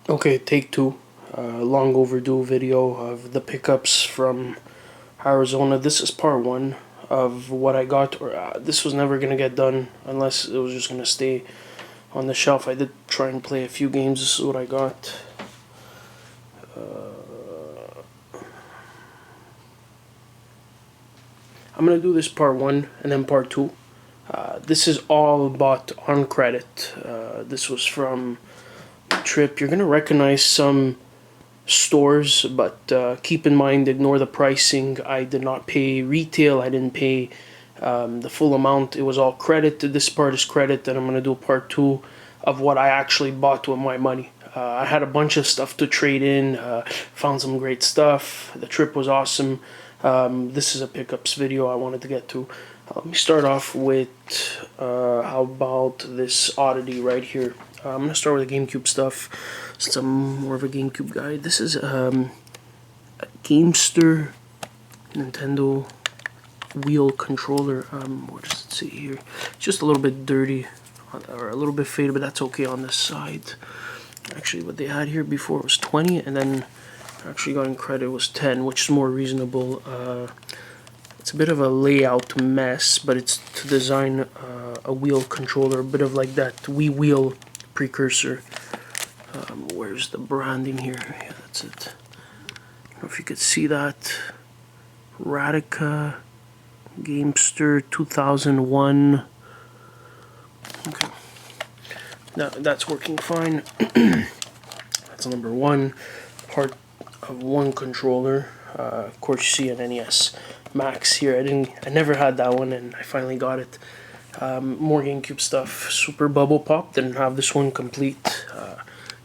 Okay, take two. Long overdue video of the pickups from Arizona. This is part one of what I got. This was never gonna get done unless it was just gonna stay on the shelf. I did try and play a few games. This is what I got. I'm gonna do this part one and then part two. This is all bought on credit. This was from a trip. You're gonna recognize some stores, but keep in mind, ignore the pricing. I did not pay retail. I didn't pay the full amount. It was all credit. This part is credit, and I'm gonna do part two of what I actually bought with my money. I had a bunch of stuff to trade in. Found some great stuff. The trip was awesome. This is a pickups video I wanted to get to. Let me start off with how about this oddity right here. I'm gonna start with the GameCube stuff, since I'm more of a GameCube guy. This is a Gamester Nintendo wheel controller. What does it say here? It's just a little bit dirty, or a little bit faded, but that's okay on this side. Actually, what they had here before was 20, and then actually got in credit was 10, which is more reasonable. It's a bit of a layout mess, but it's to design a wheel controller, a bit of like that Wii Wheel precursor. Where's the branding here? Yeah, that's it. I don't know if you could see that. Radica Gamester 2001. Okay, that's working fine. That's number one. Part of one controller. Of course, you see an NES Max here. I never had that one, and I finally got it. More GameCube stuff. Super Bubble Pop. Didn't have this one complete.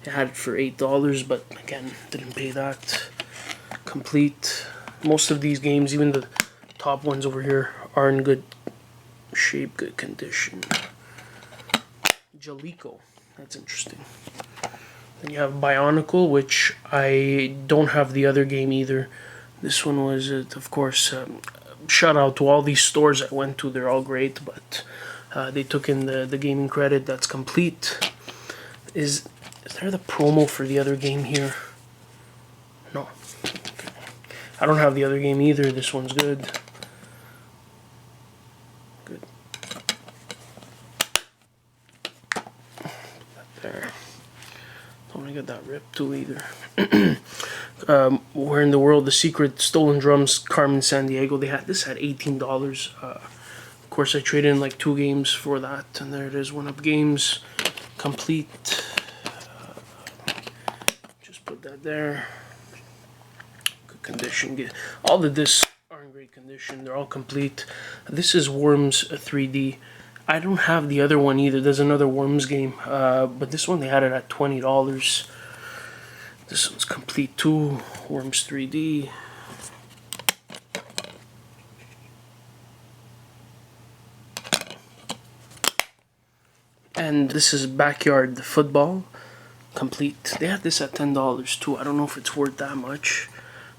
I had it for $8, but again, didn't pay that. Complete. Most of these games, even the top ones over here, are in good shape, good condition. Jaleco. That's interesting. Then you have Bionicle, which I don't have the other game either. This one was, of course, shout out to all these stores I went to. They're all great, but they took in the gaming credit. That's complete. Is there the promo for the other game here? No. Okay. I don't have the other game either. This one's good. Good. There. Don't want to get that ripped too either. Where in the World, The Secret, Stolen Drums, Carmen Sandiego. This had $18. Of course, I traded in like 2 games for that, and there it is. One Up Games, complete. Just put that there. Good condition. All the discs are in great condition. They're all complete. This is Worms 3D. I don't have the other one either. There's another Worms game, but this one they had it at $20. This one's complete too. Worms 3D. And this is Backyard Football. Complete. They had this at $10 too. I don't know if it's worth that much.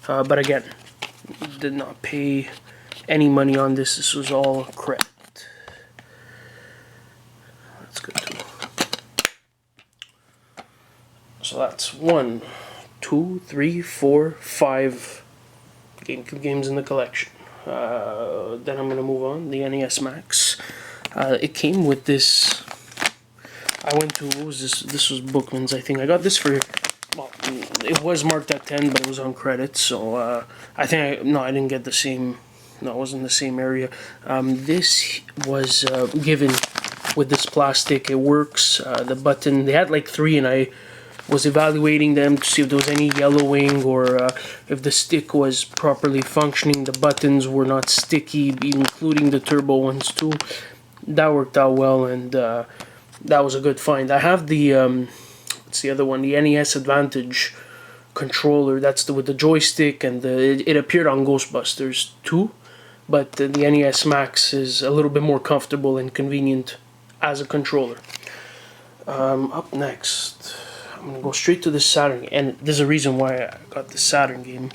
But again, did not pay any money on this. This was all credit. That's good too. So that's 1, 2, 3, 4, 5 GameCube games in the collection. Then I'm gonna move on. The NES Max. It came with this. I went to, what was this? This was Bookman's, I think. I got this for, well, it was marked at 10, but it was on credit. So I think I didn't get the same. No, it wasn't the same area. This was given with this plastic. It works. The button. They had like 3, and I was evaluating them to see if there was any yellowing or if the stick was properly functioning. The buttons were not sticky, including the turbo ones too. That worked out well, and that was a good find. I have the what's the other one? The NES Advantage controller. That's with the joystick, and it appeared on Ghostbusters too. But the NES Max is a little bit more comfortable and convenient as a controller. Up next, I'm gonna go straight to the Saturn, and there's a reason why I got the Saturn game.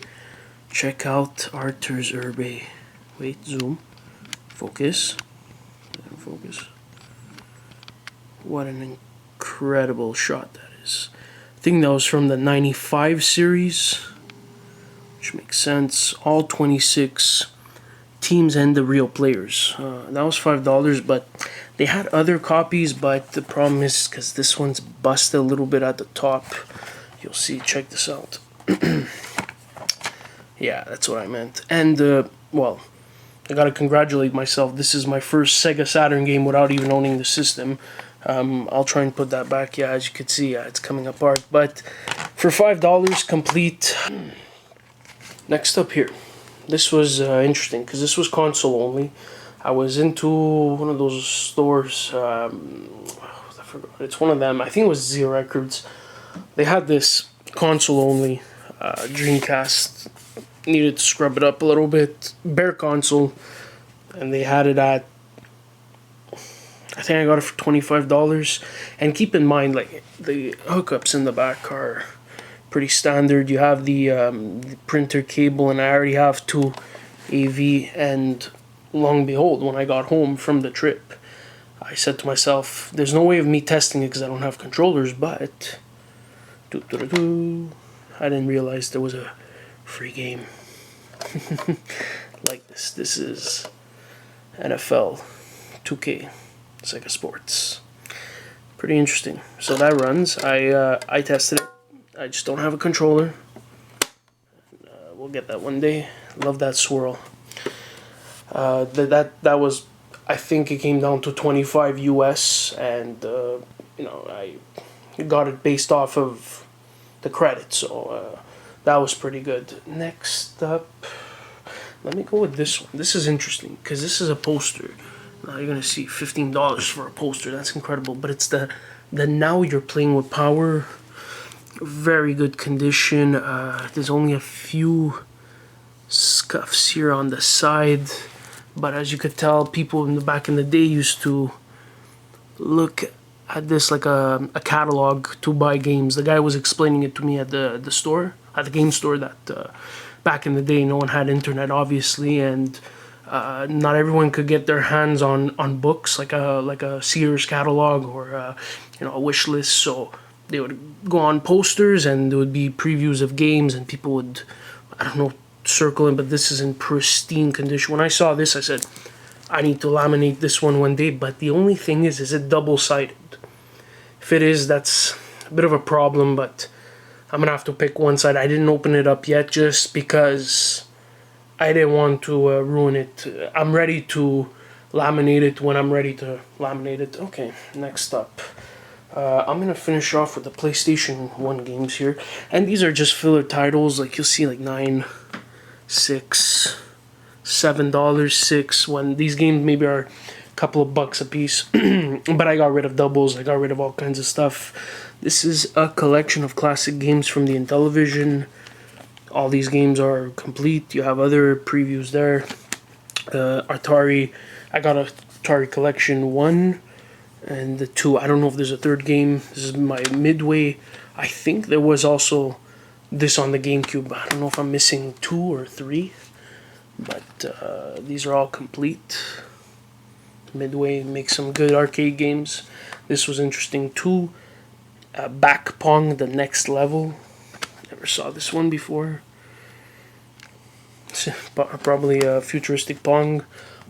Check out Arthur's Herbe. Wait, zoom, focus, focus. What an incredible shot that is. think that was from the 95 series, which makes sense. All 26 teams and the real players. That was $5, but they had other copies, but the problem is because this one's busted a little bit at the top. You'll see, check this out. Yeah, that's what I meant. And, well, I gotta congratulate myself. This is my first Sega Saturn game without even owning the system. I'll try and put that back. Yeah, as you can see, yeah, it's coming apart. But for $5, complete. Next up here. This was interesting because this was console only. I was into one of those stores. I forgot. It's one of them. I think it was Z Records. They had this console only Dreamcast. Needed to scrub it up a little bit. Bare console. And they had it at, I think I got it for $25. And keep in mind, like, the hookups in the back are pretty standard. You have the printer cable, and I already have two AV. And long and behold, when I got home from the trip, I said to myself, there's no way of me testing it because I don't have controllers, but I didn't realize there was a free game like this. This is NFL 2K Sega Sports. Pretty interesting. So that runs. I tested it. I just don't have a controller. We'll get that one day. Love that swirl. That was, I think it came down to 25 US, and you know, I got it based off of the credit, so that was pretty good. Next up, let me go with this one. This is interesting because this is a poster. Now you're gonna see $15 for a poster. That's incredible. But it's the Now You're Playing with Power. Very good condition. There's only a few scuffs here on the side, but as you could tell, people back in the day used to look at this like a catalog to buy games. The guy was explaining it to me at the store, at the game store, that back in the day no one had internet, obviously, and not everyone could get their hands on books like a Sears catalog or you know, a wish list. So they would go on posters, and there would be previews of games, and people would, I don't know, circle it. But this is in pristine condition. When I saw this, I said, I need to laminate this one day. But the only thing is it double-sided? If it is, that's a bit of a problem, but I'm gonna have to pick one side. I didn't open it up yet just because I didn't want to ruin it. I'm ready to laminate it when I'm ready to laminate it. Okay, next up. I'm gonna finish off with the PlayStation 1 games here. And these are just filler titles. Like, you'll see like $9, $6, $7, $6, when these games maybe are couple of bucks a piece. But I got rid of doubles, I got rid of all kinds of stuff. This is a collection of classic games from the Intellivision. All these games are complete. You have other previews there. Atari, I got a Atari Collection 1 and the 2. I don't know if there's a third game. This is my Midway. I think there was also this on the GameCube. I don't know if I'm missing 2 or 3, but these are all complete. Midway makes some good arcade games. This was interesting too. Back Pong, the next level. Never saw this one before. It's probably a futuristic Pong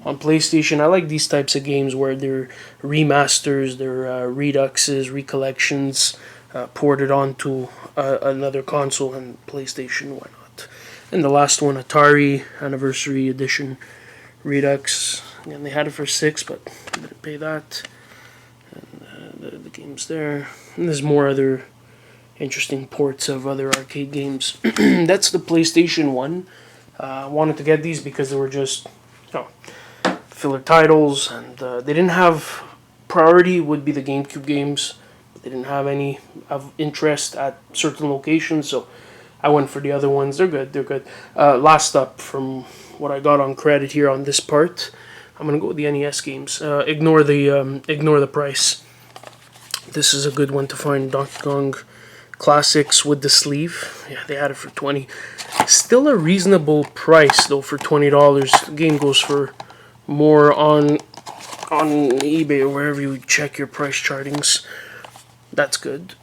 on PlayStation. I like these types of games where they're remasters, they're reduxes, recollections, ported onto another console, and PlayStation, why not? And the last one, Atari Anniversary Edition Redux. Again, they had it for $6, but I didn't pay that. And the game's there. And there's more other interesting ports of other arcade games. That's the PlayStation 1. I wanted to get these because they were just, you know, filler titles, and they didn't have priority. Would be the GameCube games, but they didn't have any of interest at certain locations, so I went for the other ones. They're good. They're good. Last up, from what I got on credit here on this part, I'm gonna go with the NES games. Ignore the price. This is a good one to find. Donkey Kong Classics with the sleeve. Yeah, they had it for $20. Still a reasonable price though for $20. The game goes for more on eBay or wherever you check your price chartings. That's good.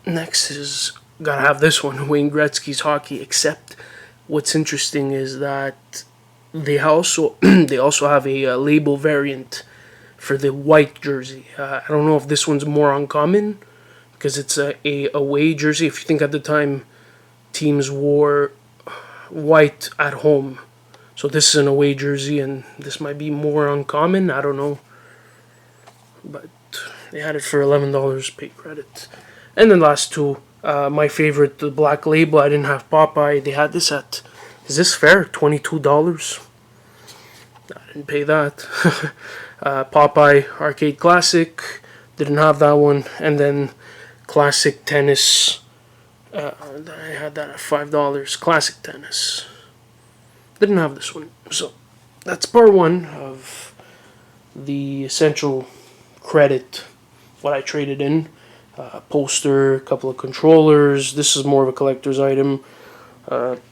Next is, gotta have this one, Wayne Gretzky's hockey. Except, what's interesting is that they also they also have a label variant for the white jersey. I don't know if this one's more uncommon because it's a away jersey. If you think at the time teams wore white at home, so this is an away jersey, and this might be more uncommon. I don't know, but they had it for $11 pay credit. And then last two, my favorite, the Black Label. I didn't have Popeye. They had this at, is this fair? $22. I didn't pay that. Popeye Arcade Classic, didn't have that one. And then Classic Tennis, I had that at $5. Classic Tennis, didn't have this one. So that's part one of the essential credit, what I traded in. Poster, a couple of controllers. This is more of a collector's item. 5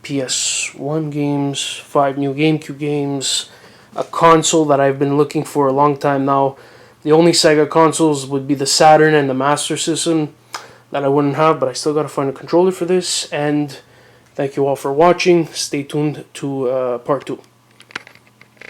PS1 games, 5 new GameCube games, a console that I've been looking for a long time now. The only Sega consoles would be the Saturn and the Master System that I wouldn't have, but I still gotta find a controller for this. And thank you all for watching. Stay tuned to part 2.